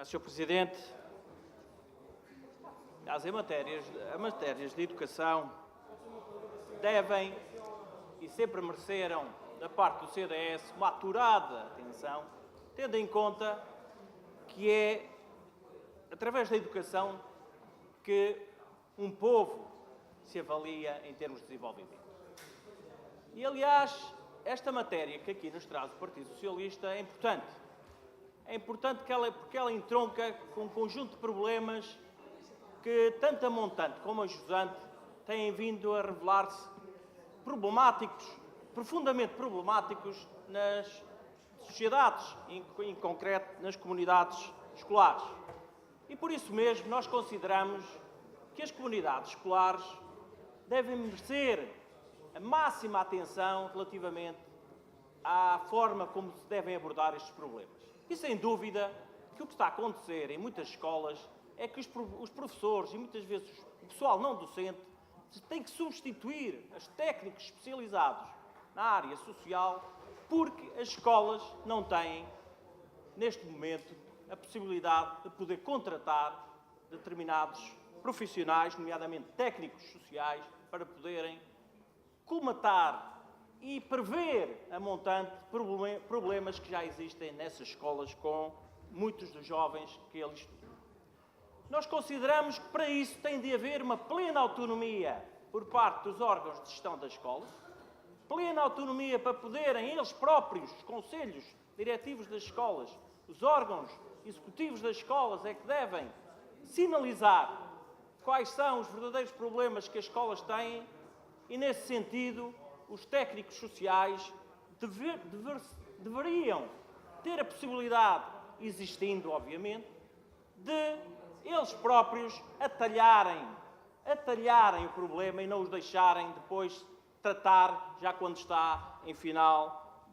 Sr. Presidente, as matérias de educação devem e sempre mereceram, da parte do CDS, uma aturada atenção, tendo em conta que é através da educação que um povo se avalia em termos de desenvolvimento. E, aliás, esta matéria que aqui nos traz o Partido Socialista é importante. É importante porque ela entronca com um conjunto de problemas que, tanto a montante como a jusante, têm vindo a revelar-se problemáticos, profundamente problemáticos nas sociedades, em concreto nas comunidades escolares. E por isso mesmo nós consideramos que as comunidades escolares devem merecer a máxima atenção relativamente à forma como se devem abordar estes problemas. E sem dúvida que o que está a acontecer em muitas escolas é que os professores e muitas vezes o pessoal não docente têm que substituir os técnicos especializados na área social porque as escolas não têm, neste momento, a possibilidade de poder contratar determinados profissionais, nomeadamente técnicos sociais, para poderem colmatar e prever a montante problemas que já existem nessas escolas com muitos dos jovens que ali estudam. Nós consideramos que para isso tem de haver uma plena autonomia por parte dos órgãos de gestão das escolas, plena autonomia para poderem eles próprios, os conselhos diretivos das escolas, os órgãos executivos das escolas é que devem sinalizar quais são os verdadeiros problemas que as escolas têm e, nesse sentido, os técnicos sociais deveriam ter a possibilidade, existindo, obviamente, de eles próprios atalharem o problema e não os deixarem depois tratar já quando está em final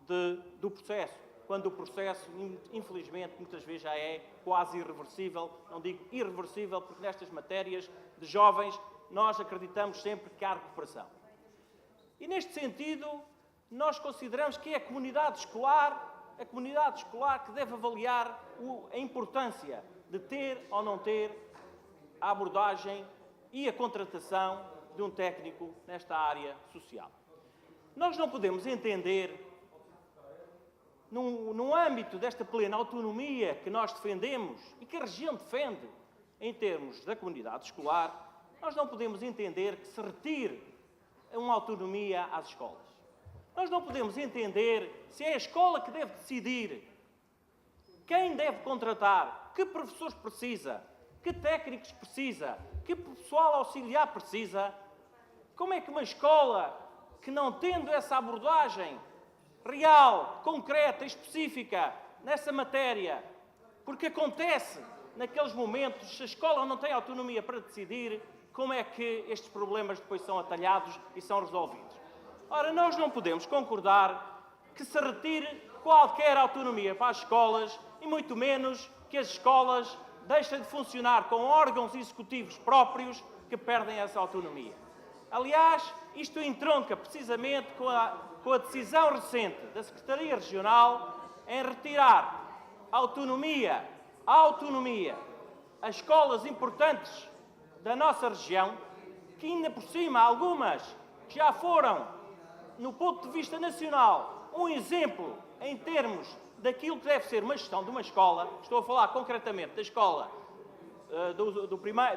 do processo. Quando o processo, infelizmente, muitas vezes já é quase irreversível. Não digo irreversível, porque nestas matérias de jovens nós acreditamos sempre que há recuperação. E, neste sentido, nós consideramos que é a comunidade escolar que deve avaliar a importância de ter ou não ter a abordagem e a contratação de um técnico nesta área social. Nós não podemos entender, no âmbito desta plena autonomia que nós defendemos e que a região defende em termos da comunidade escolar, nós não podemos entender que se retire uma autonomia às escolas. Nós não podemos entender se é a escola que deve decidir quem deve contratar, que professores precisa, que técnicos precisa, que pessoal auxiliar precisa. Como é que uma escola que, não tendo essa abordagem real, concreta, específica nessa matéria, porque acontece naqueles momentos, se a escola não tem autonomia para decidir, como é que estes problemas depois são atalhados e são resolvidos? Ora, nós não podemos concordar que se retire qualquer autonomia para as escolas e muito menos que as escolas deixem de funcionar com órgãos executivos próprios que perdem essa autonomia. Aliás, isto entronca precisamente com a decisão recente da Secretaria Regional em retirar a autonomia a escolas importantes da nossa região, que ainda por cima algumas já foram, no ponto de vista nacional, um exemplo em termos daquilo que deve ser uma gestão de uma escola. Estou a falar concretamente da escola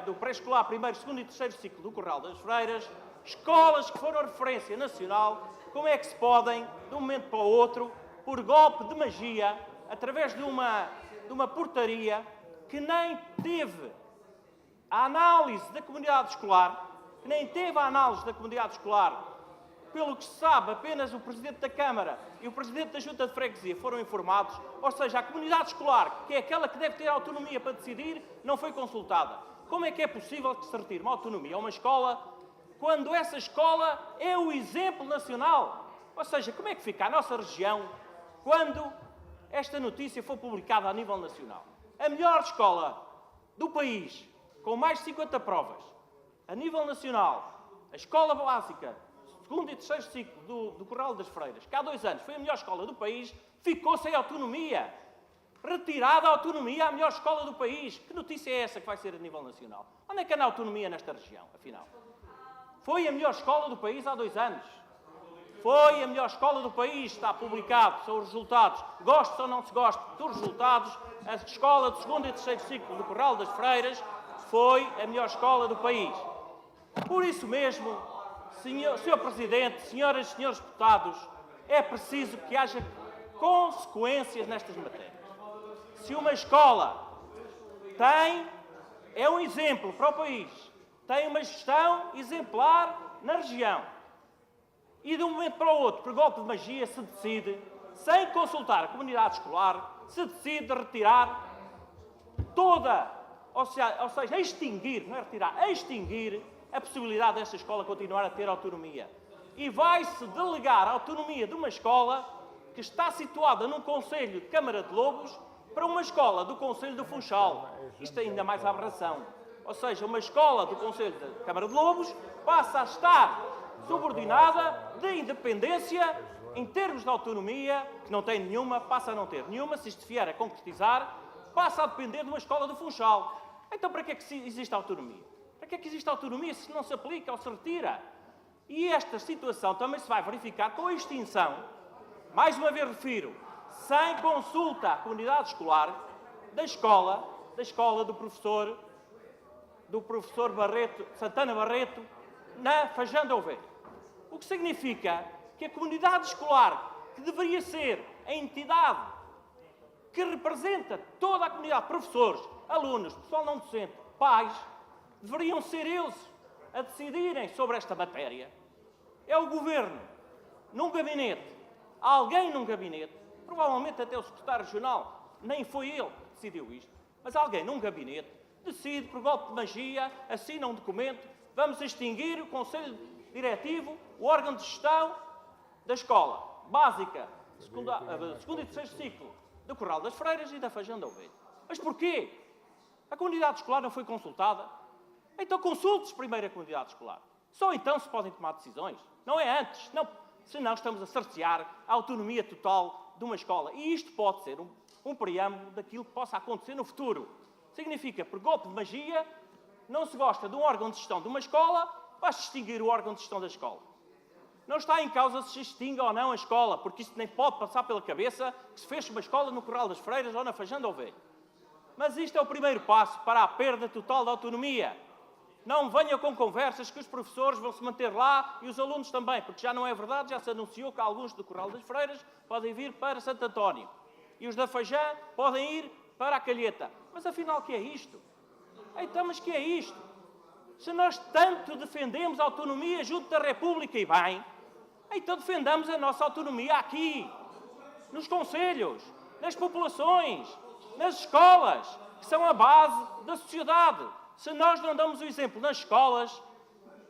do pré-escolar, primeiro, segundo e terceiro ciclo do Curral das Freiras, escolas que foram referência nacional. Como é que se podem, de um momento para o outro, por golpe de magia, através de uma portaria que nem teve a análise da comunidade escolar, pelo que se sabe, apenas o Presidente da Câmara e o Presidente da Junta de Freguesia foram informados, ou seja, a comunidade escolar, que é aquela que deve ter autonomia para decidir, não foi consultada. Como é que é possível que se retire uma autonomia a uma escola quando essa escola é o exemplo nacional? Ou seja, como é que fica a nossa região quando esta notícia for publicada a nível nacional? A melhor escola do país, com mais de 50 provas, a nível nacional, a escola básica, segundo e terceiro ciclo do Curral das Freiras, que há 2 anos foi a melhor escola do país, ficou sem autonomia. Retirada a autonomia à melhor escola do país. Que notícia é essa que vai ser a nível nacional? Onde é que anda a autonomia nesta região, afinal? Foi a melhor escola do país há 2 anos. Foi a melhor escola do país, está publicado, são os resultados. Goste ou não se goste dos resultados, a escola de 2º e 3º ciclo do Curral das Freiras foi a melhor escola do país. Por isso mesmo, Sr. Presidente, senhoras e senhores deputados, é preciso que haja consequências nestas matérias. Se uma escola é um exemplo para o país, tem uma gestão exemplar na região, e de um momento para o outro, por golpe de magia, se decide, sem consultar a comunidade escolar, se decide retirar toda, ou seja, extinguir, não é retirar, extinguir a possibilidade desta escola continuar a ter autonomia. E vai-se delegar a autonomia de uma escola que está situada num concelho de Câmara de Lobos para uma escola do concelho do Funchal. Isto é ainda mais aberração. Ou seja, uma escola do concelho de Câmara de Lobos passa a estar subordinada de independência em termos de autonomia, que não tem nenhuma, passa a não ter nenhuma, se isto vier a concretizar, passa a depender de uma escola do Funchal. Então para que é que existe autonomia? Para que é que existe autonomia se não se aplica ou se retira? E esta situação também se vai verificar com a extinção, mais uma vez refiro, sem consulta à comunidade escolar, da escola do professor Santana Barreto, na Fajanda Ovelha. O que significa que a comunidade escolar, que deveria ser a entidade que representa toda a comunidade, professores, alunos, pessoal não docente, pais, deveriam ser eles a decidirem sobre esta matéria. É o Governo, num gabinete, alguém num gabinete, provavelmente até o secretário regional, nem foi ele que decidiu isto, mas alguém num gabinete decide, por golpe de magia, assina um documento, vamos extinguir o Conselho Diretivo, o órgão de gestão da escola básica, 2º e 3º ciclo do Curral das Freiras e da Fajanda Ovelha. Mas porquê? A comunidade escolar não foi consultada? Então consulte-se primeiro a comunidade escolar. Só então se podem tomar decisões. Não é antes. Não, senão estamos a cercear a autonomia total de uma escola. E isto pode ser um preâmbulo daquilo que possa acontecer no futuro. Significa, por golpe de magia, não se gosta de um órgão de gestão de uma escola, vai-se extinguir o órgão de gestão da escola. Não está em causa se extinga ou não a escola, porque isso nem pode passar pela cabeça que se feche uma escola no Curral das Freiras ou na Fajanda Ovelha. Mas isto é o primeiro passo para a perda total da autonomia. Não venham com conversas que os professores vão se manter lá e os alunos também, porque já não é verdade, já se anunciou que alguns do Curral das Freiras podem vir para Santo António e os da Fajã podem ir para a Calheta. Mas afinal, o que é isto? Então, mas que é isto? Se nós tanto defendemos a autonomia junto da República e bem, então defendamos a nossa autonomia aqui, nos concelhos, nas populações, nas escolas, que são a base da sociedade. Se nós não damos o exemplo nas escolas,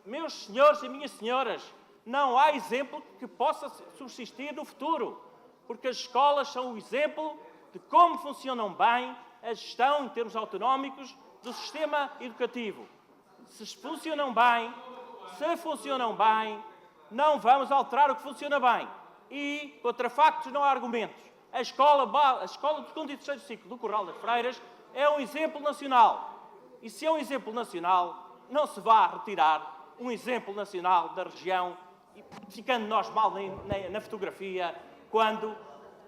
meus senhores e minhas senhoras, não há exemplo que possa subsistir no futuro, porque as escolas são o exemplo de como funcionam bem a gestão, em termos autonómicos, do sistema educativo. Se funcionam bem, não vamos alterar o que funciona bem. E, contra factos, não há argumentos. A escola do 2º e 3º ciclo do Curral das Freiras é um exemplo nacional. E se é um exemplo nacional, não se vá retirar um exemplo nacional da região, ficando nós mal na fotografia, quando,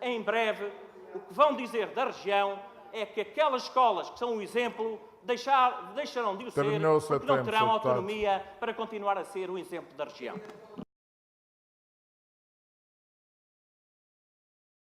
em breve, o que vão dizer da região é que aquelas escolas que são um exemplo deixarão de o ser, porque não terão autonomia para continuar a ser o exemplo da região.